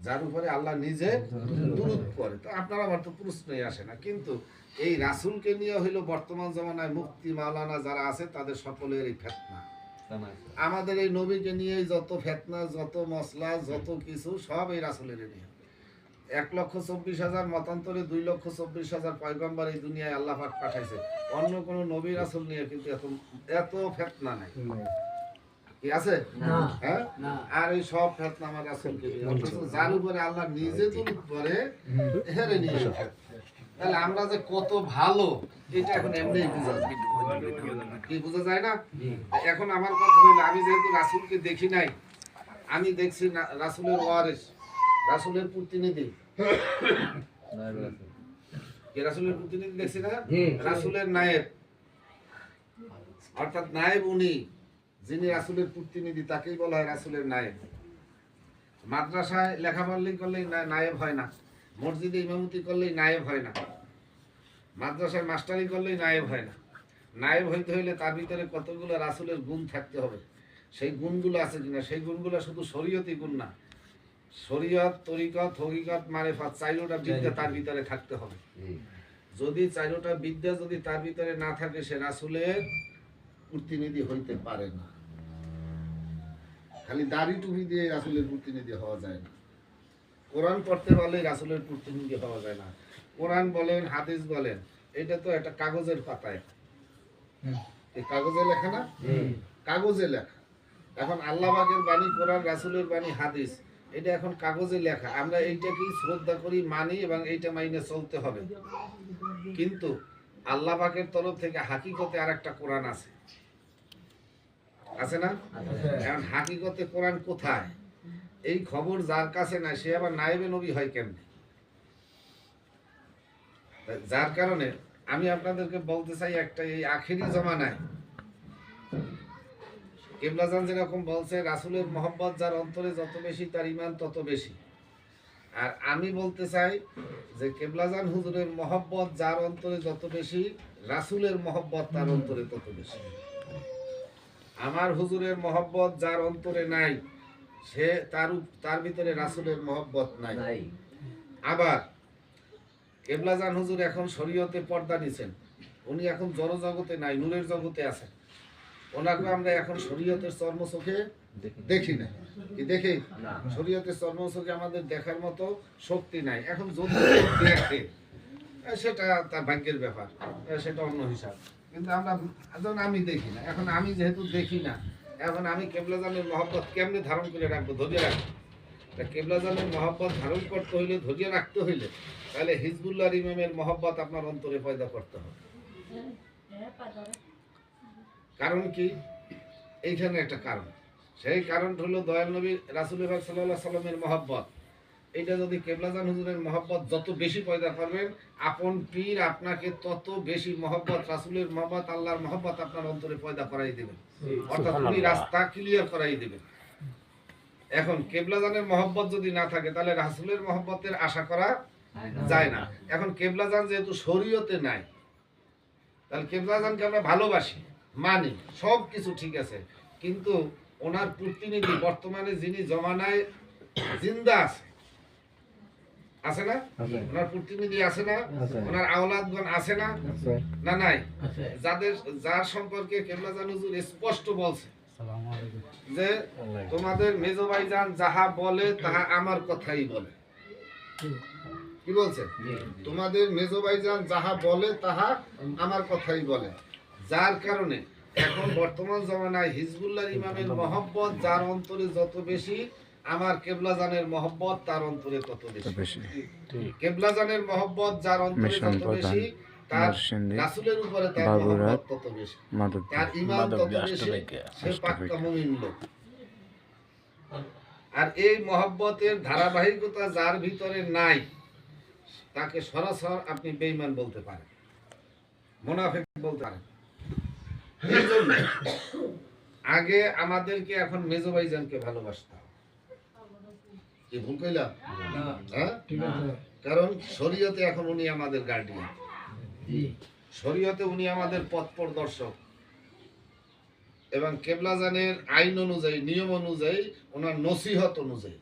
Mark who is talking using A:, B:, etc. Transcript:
A: যার উপরে আল্লাহ নিজে দুরূদ পড়ে। তো আপনার আমার তো প্রশ্নই আসে না। কিন্তু এই রাসূলকে নিয়ে হইলো বর্তমান জামানায় মুফতি মাওলানা যারা আছে তাদের সকলের এই ফিতনা। আমাদের এই নবীকে নিয়ে যত ফিতনা, যত মসলা, যত কিছু সব এই রাসূলের নিয়ে। 1,24,000 মতান্তরে 2,24,000 পয়গম্বর এই দুনিয়ায় আল্লাহ পাক পাঠাইছে। অন্য কোন নবী রাসূল নিয়ে কিন্তু এত ফিতনা নাই। কি আছে? হ্যাঁ, আর এই সব ফিতনা আমার রাসূলকে নিয়ে। অথচ যার উপরে আল্লাহ নিজে দুরূদ পড়ে হেরে নিয়ে। তাহলে আমরা যে কত ভালো এটা এখন এমনিই বোঝা যায়। কি বোঝা যায় না? এখন আমার কথা হলো, আমি যেহেতু রাসূলকে দেখি নাই, আমি দেখছি রাসূলের ওয়ারিস, রাসূলের প্রতিনিধি। কে রাসূলের প্রতিনিধি দেখছি না? রাসূলের নায়েব, অর্থাৎ নায়েব উনি, যিনি রাসূলের প্রতিনিধি তাকেই বলা হয় রাসূলের নায়েব। মাদ্রাসায় লেখাপড়া করলেই নায়েব হয় না, মসজিদে ইমামতি করলেই নায়েব হয় না, মাদ্রাসায় মাস্টারি করলেই নায়েব হয় না। নায়েব হইতে হইলে তার ভিতরে কতগুলো রাসূলের গুণ থাকতে হবে। সেই গুণগুলো আছে কিনা, সেই গুণগুলো শুধু শরীয়তি গুণ না, শরীয়ত, তরিকত, হকিকত, মারিফাত, চাইরোটা বিদ্যা তার ভিতরে থাকতে হবে। যদি চাইরোটা বিদ্যা যদি তার ভিতরে না থাকে, সে রাসূলের প্রতিনিধি হইতে পারে না। খালি দাড়ি টুপি দিয়ে রাসূলের প্রতিনিধি হওয়া যায় না। কোরআন পড়তে পারলে রাসূলের প্রতিনিধি হওয়া যায় না। কোরআন বলেন, হাদিস বলেন, এটা তো একটা কাগজের পাতায়, এই কাগজে লেখা না, কাগজে লেখা। এখন আল্লাহ পাকের বাণী কোরআন, রাসূলের বাণী হাদিস, এটা এখন কাগজে লেখা। আমরা এইটাকেই শ্রদ্ধা করি, মানি এবং এইটা মাইনে চলতে হবে। কিন্তু আল্লাহ পাকের তরফ থেকে হাকিকতে আরেকটা কোরআন আছে, আছে না? এখন হাকিকতে কোরআন কোথায়, এই খবর যার কাছে নাই, সে আবার নায়েবে নবী হয় কেমনে? যার কারণে আমি আপনাদেরকে বলতে চাই, একটা এই আখেরি জমানায় কিবলাজান যেরকম বলছে, রাসূলের মহব্বত যার অন্তরে যত বেশি তার ঈমান তত বেশি। আর আমি বলতে চাই যে কিবলাজান হুজুরের মহব্বত যার অন্তরে যত বেশি, রাসূলের মহব্বত তার অন্তরে তত বেশি। আমার হুজুরের মহব্বত যার অন্তরে নাই, সে তার ভিতরে রাসূলের মহব্বত নাই। আবার কিবলাজান হুজুর এখন শরীয়তে পর্দা নিছেন, উনি এখন জড় জগতে নাই, নূরের জগতে আছেন। ওনাকে আমরা এখন শরীয়তের চর্ম চোখে দেখি না, কি দেখি? শরীয়তের চর্ম চোখে আমাদের দেখার মতো শক্তি নাই। এখন যদি দেখে সেটা তার ভাগ্যের ব্যাপার, সেটা অন্য হিসাব। কিন্তু আমি দেখি না। এখন আমি যেহেতু দেখি না, এখন আমি কিবলাজানের মহব্বত কেমনে ধারণ করে রাখবো, ধরে রাখবো? কিবলাজানের মহব্বত ধারণ করতে হইলে, ধরে রাখতে হইলে, তাহলে হিজবুল্লাহর ইমামের মহব্বত আপনার অন্তরে পয়দা করতে হবে। কারণ কি? এইখানে একটা কারণ, সেই কারণ হলো দয়াল নবী রাসূলুল্লাহ সাল্লাল্লাহু আলাইহি সাল্লামের মহব্বত। এটা যদি কিবলাজান হুজুরের মহব্বত যত বেশি পয়দা করবেন, আপন পীর আপনাকে তত বেশি মহব্বত, রাসূলের মহব্বত, আল্লাহর মহব্বত আপনার অন্তরে পয়দা করাই দিবেন, অর্থাৎ উনি রাস্তা ক্লিয়ার করাই দিবেন। এখন কিবলাজানের মহব্বত যদি না থাকে, তাহলে রাসূলের মহব্বতের আশা করা যায় না। এখন কিবলাজান যেহেতু শরীয়তে নাই, তাহলে কিবলাজানকে আমরা ভালোবাসি, মানি, সব কিছু ঠিক আছে, কিন্তু ওনার প্রতিনিধি বর্তমানে যিনি জমানায় জিন্দা আছে না? ওনার প্রতিনিধি আছে না? ওনার আওলাদগণ আছে না? না নাই? যার সম্পর্কে কিবলাজান হুজুর স্পষ্ট বলছে যে তোমাদের মেজো ভাইজান যাহা বলে তাহা আমার কথাই বলে। কি বলছে? তোমাদের মেজো ভাইজান যাহা বলে তাহা আমার কথাই বলে। যার কারণে এখন বর্তমান জমানায় হিজবুল্লাহর ইমামের মহব্বত যার অন্তরে যত বেশি, আমার কিবলাজানের মহব্বত তার অন্তরে তত বেশি। কিবলাজানের মহব্বত যার অন্তরে যত বেশি, তার রাসূলের উপরে তার মহব্বত তত বেশি, তার ঈমান তত বেশি, সে পাক্কা মুমিন লোক। আর এই মহব্বতের ধারাবাহিকতা যার ভিতরে নাই, তাকে সরাসরি আপনি বেঈমান বলতে পারেন, মুনাফিক বলতে পারেন। এই জন্য আগে আমাদেরকে এখন মেজো ভাইজানকে ভালোবাসতে হবে। কি ভুল কইলাম? হ্যাঁ, কারণ শরীয়তে এখন উনি আমাদের গার্ডিয়ান, শরীয়তে উনি আমাদের পথ প্রদর্শক, এবং কিবলাজানের আইন অনুযায়ী, নিয়ম অনুযায়ী, ওনার নসিহত অনুযায়ী